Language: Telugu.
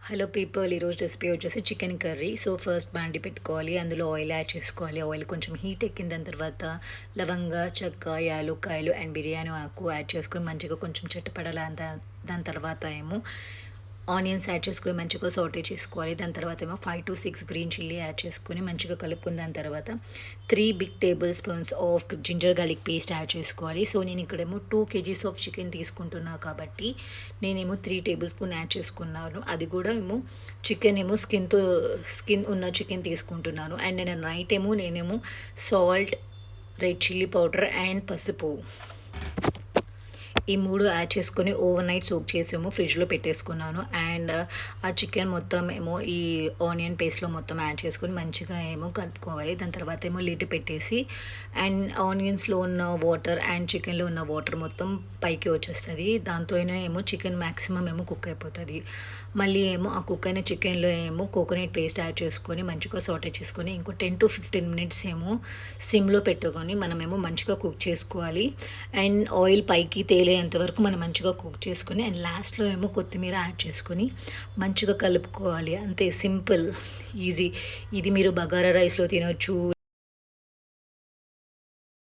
హలో పీపుల్, ఈరోజు రెసిపీ వచ్చేసి చికెన్ కర్రీ. సో ఫస్ట్ బాండి పెట్టుకోవాలి, అందులో ఆయిల్ యాడ్ చేసుకోవాలి. ఆయిల్ కొంచెం హీట్ ఎక్కిన దాని తర్వాత లవంగా, చెక్క, యాలుక్కాయలు అండ్ బిర్యానీ ఆకు యాడ్ చేసుకొని మంచిగా కొంచెం చిట్టపడాలి. దాని తర్వాత ఏమో ఆనియన్స్ యాడ్ చేసుకొని మంచిగా సాటే చేసుకోవాలి. దాని తర్వాత ఏమో 5 to 6 గ్రీన్ చిల్లీ యాడ్ చేసుకొని మంచిగా కలుపుకున్న దాని తర్వాత 3 big tablespoons of ginger garlic paste add చేసుకోవాలి. సో నేను ఇక్కడేమో 2 kgs ఆఫ్ చికెన్ తీసుకుంటున్నా కాబట్టి నేనేమో 3 tablespoon యాడ్ చేసుకున్నాను. అది కూడా ఏమో చికెన్ ఏమో స్కిన్ ఉన్న చికెన్ తీసుకుంటున్నాను. అండ్ నేనేమో salt, red chilli powder and పసుపు ఈ 3 యాడ్ చేసుకొని ఓవర్ నైట్ సోక్ చేసేమో ఫ్రిడ్జ్లో పెట్టేసుకున్నాను. అండ్ ఆ చికెన్ మొత్తం ఏమో ఈ ఆనియన్ పేస్ట్లో మొత్తం యాడ్ చేసుకొని మంచిగా ఏమో కలుపుకోవాలి. దాని తర్వాత ఏమో లిడ్ పెట్టేసి అండ్ ఆనియన్స్లో ఉన్న వాటర్ అండ్ చికెన్లో ఉన్న వాటర్ మొత్తం పైకి వచ్చేస్తుంది. దాంతోనే ఏమో చికెన్ మ్యాక్సిమం ఏమో కుక్ అయిపోతుంది. మళ్ళీ ఏమో ఆ కుక్ అయిన చికెన్లో ఏమో కోకోనట్ పేస్ట్ యాడ్ చేసుకొని మంచిగా సాటే చేసుకొని ఇంకో 10 to 15 minutes ఏమో సిమ్లో పెట్టుకొని మనమేమో మంచిగా కుక్ చేసుకోవాలి. అండ్ ఆయిల్ పైకి తేలేంతవరకు మనం మంచిగా కుక్ చేసుకొని అండ్ లాస్ట్లో ఏమో కొత్తిమీర యాడ్ చేసుకొని మంచిగా కలుపుకోవాలి. అంతే, సింపుల్, ఈజీ. ఇది మీరు బగారా రైస్లో తినొచ్చు.